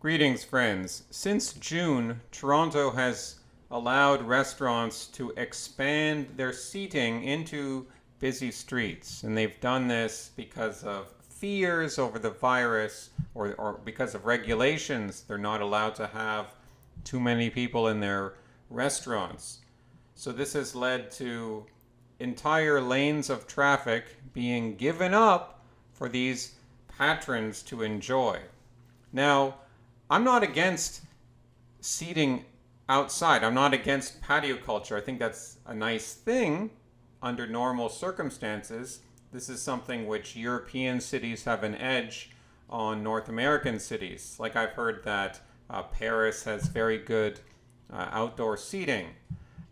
Greetings, friends. Since June, Toronto has allowed restaurants to expand their seating into busy streets. And they've done this because of fears over the virus or because of regulations. They're not allowed to have too many people in their restaurants. So this has led to entire lanes of traffic being given up for these patrons to enjoy. Now, I'm not against seating outside. I'm not against patio culture. I think that's a nice thing under normal circumstances. This is something which European cities have an edge on North American cities. Like I've heard that Paris has very good outdoor seating.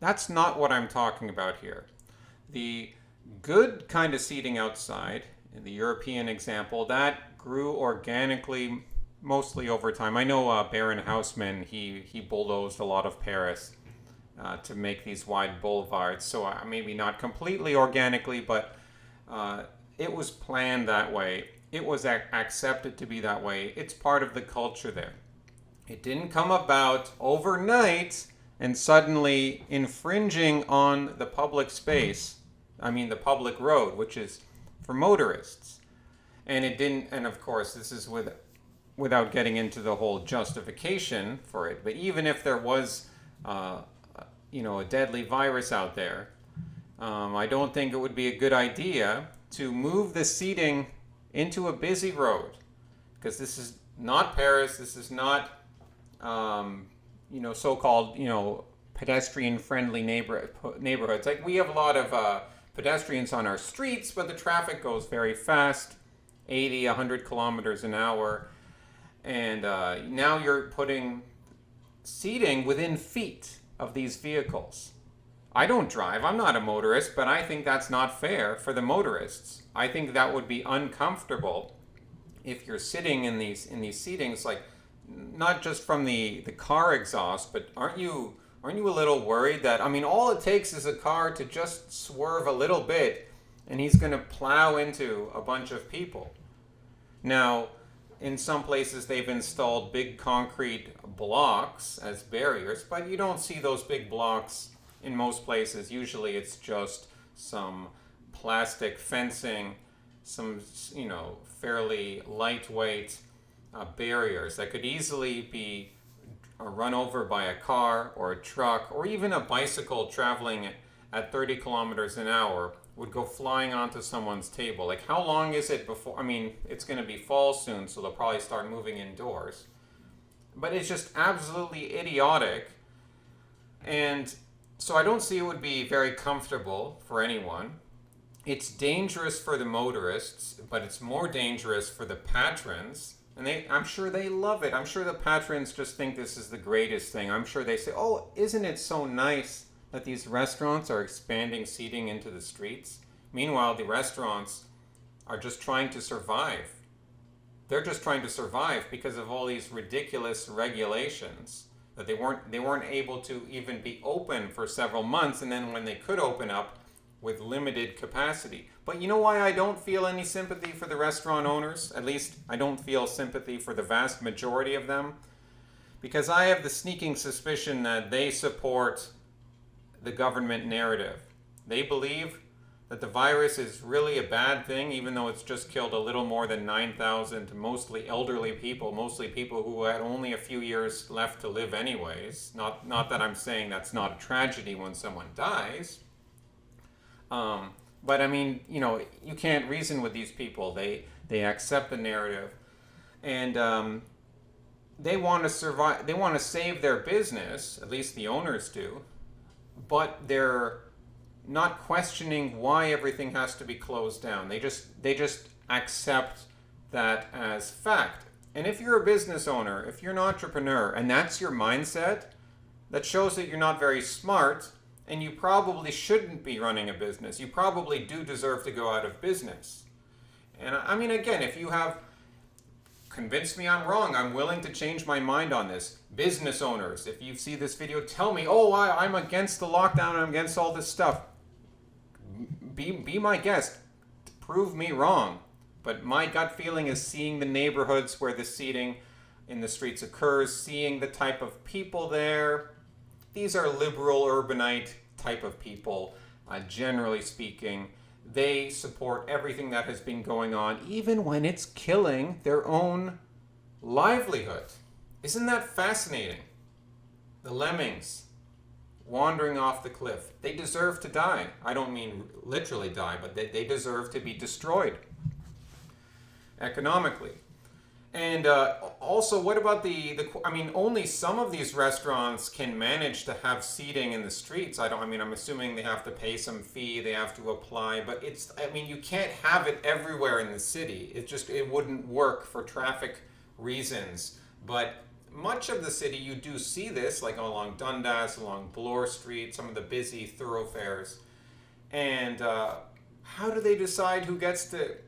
That's not what I'm talking about here. The good kind of seating outside, in the European example, that grew organically mostly over time. I know Baron Haussmann, he bulldozed a lot of Paris to make these wide boulevards. So maybe not completely organically, but it was planned that way. It was accepted to be that way. It's part of the culture there. It didn't come about overnight and suddenly infringing on the public space. I mean the public road, which is for motorists. And it didn't, and of course this is without getting into the whole justification for it, but even if there was a deadly virus out there, I don't think it would be a good idea to move the seating into a busy road, because this is not Paris. This is not so-called pedestrian-friendly neighborhoods. Like, we have a lot of pedestrians on our streets, but the traffic goes very fast, 80, 100 kilometers an hour. And now you're putting seating within feet of these vehicles. I don't drive, I'm not a motorist, but I think that's not fair for the motorists. I think that would be uncomfortable if you're sitting in these seatings, like, not just from the car exhaust, but aren't you a little worried that, all it takes is a car to just swerve a little bit and he's going to plow into a bunch of people. Now, in some places they've installed big concrete blocks as barriers, but you don't see those big blocks in most places. Usually it's just some plastic fencing, some fairly lightweight barriers that could easily be run over by a car or a truck, or even a bicycle traveling at 30 kilometers an hour would go flying onto someone's table. Like, how long is it before? It's going to be fall soon, so they'll probably start moving indoors. But it's just absolutely idiotic. And so I don't see it would be very comfortable for anyone. It's dangerous for the motorists, but it's more dangerous for the patrons. And I'm sure they love it. I'm sure the patrons just think this is the greatest thing. I'm sure they say, oh, isn't it so nice that these restaurants are expanding seating into the streets? Meanwhile, the restaurants are just trying to survive. They're just trying to survive because of all these ridiculous regulations that they weren't able to even be open for several months, and then when they could open up with limited capacity. But you know why I don't feel any sympathy for the restaurant owners? At least I don't feel sympathy for the vast majority of them. Because I have the sneaking suspicion that they support the government narrative. They believe that the virus is really a bad thing, even though it's just killed a little more than 9,000 mostly elderly people, mostly people who had only a few years left to live anyways. Not that I'm saying that's not a tragedy when someone dies. But you can't reason with these people. They accept the narrative, and they want to survive. They want to save their business. At least the owners do, but they're not questioning why everything has to be closed down. They just accept that as fact. And if you're a business owner, if you're an entrepreneur, and that's your mindset, that shows that you're not very smart. And you probably shouldn't be running a business. You probably do deserve to go out of business. And again, if you have convinced me I'm wrong, I'm willing to change my mind on this. Business owners, if you see this video, tell me, I'm against the lockdown, I'm against all this stuff. Be my guest. Prove me wrong. But my gut feeling is seeing the neighborhoods where the seating in the streets occurs, seeing the type of people there. These are liberal urbanite type of people, generally speaking. They support everything that has been going on, even when it's killing their own livelihood. Isn't that fascinating? The lemmings wandering off the cliff. They deserve to die. I don't mean literally die, but they deserve to be destroyed economically. And also, what about I mean, only some of these restaurants can manage to have seating in the streets. I'm assuming they have to pay some fee, they have to apply, but you can't have it everywhere in the city. It wouldn't work for traffic reasons. But much of the city, you do see this, like along Dundas, along Bloor Street, some of the busy thoroughfares. And how do they decide who gets to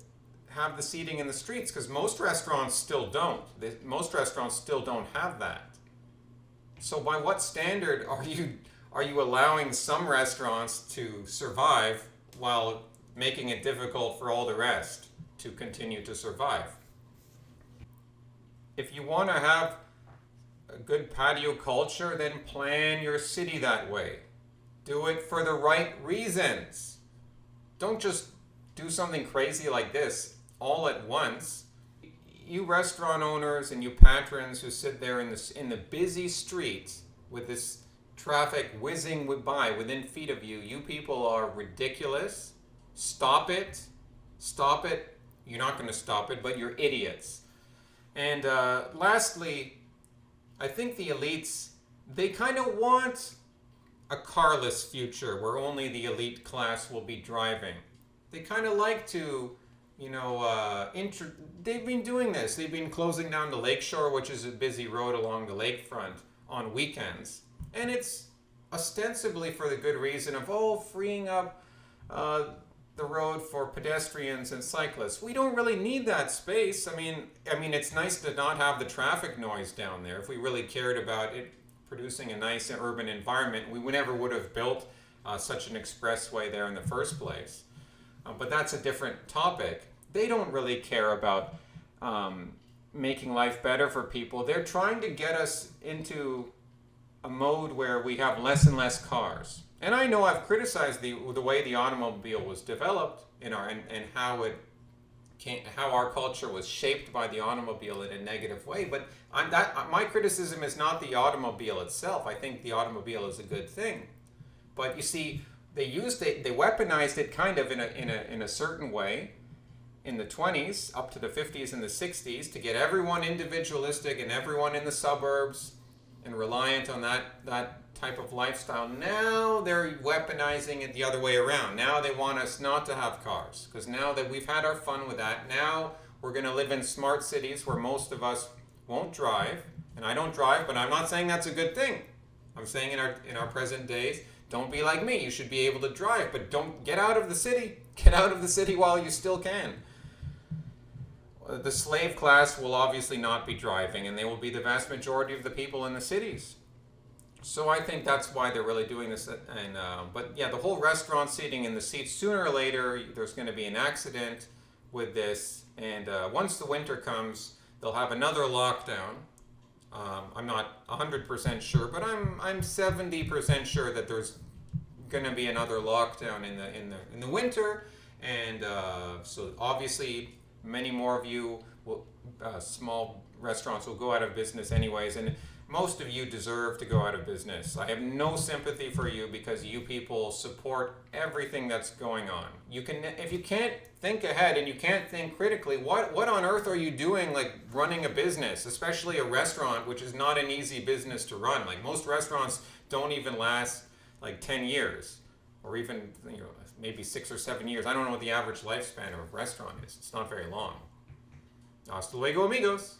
have the seating in the streets? Because most restaurants still don't. Most restaurants still don't have that. So by what standard are you allowing some restaurants to survive while making it difficult for all the rest to continue to survive? If you want to have a good patio culture, then plan your city that way. Do it for the right reasons. Don't just do something crazy like this all at once. You restaurant owners and you patrons who sit there in the busy streets with this traffic whizzing by within feet of you, you people are ridiculous. Stop it. Stop it. You're not going to stop it, but you're idiots. And lastly, I think the elites, they kind of want a carless future where only the elite class will be driving. They kind of like to, they've been doing this. They've been closing down the lakeshore, which is a busy road along the lakefront, on weekends. And it's ostensibly for the good reason of, freeing up the road for pedestrians and cyclists. We don't really need that space. I mean, it's nice to not have the traffic noise down there. If we really cared about it producing a nice urban environment, we never would have built such an expressway there in the first place. But that's a different topic. They don't really care about making life better for people. They're trying to get us into a mode where we have less and less cars. And I know I've criticized the way the automobile was developed and how our culture was shaped by the automobile in a negative way. But my criticism is not the automobile itself. I think the automobile is a good thing. But you see, they weaponized it kind of in a certain way in the 20s up to the 50s and the 60s to get everyone individualistic and everyone in the suburbs and reliant on that type of lifestyle. Now they're weaponizing it the other way around. Now they want us not to have cars because now that we've had our fun with that, now we're going to live in smart cities where most of us won't drive. And I don't drive, but I'm not saying that's a good thing. I'm saying in our present days, don't be like me. You should be able to drive, but don't get out of the city. Get out of the city while you still can. The slave class will obviously not be driving, and they will be the vast majority of the people in the cities. So I think that's why they're really doing this. But yeah, the whole restaurant seating in the seats, sooner or later, there's going to be an accident with this. And once the winter comes, they'll have another lockdown. I'm not 100% sure, but I'm 70% sure that there's going to be another lockdown in the winter. And so obviously, many more of you small restaurants will go out of business anyways. And most of you deserve to go out of business. I have no sympathy for you because you people support everything that's going on. If you can't think ahead and you can't think critically, what on earth are you doing, like running a business, especially a restaurant, which is not an easy business to run. Like most restaurants don't even last like 10 years or even maybe 6 or 7 years. I don't know what the average lifespan of a restaurant is. It's not very long. Hasta luego, amigos.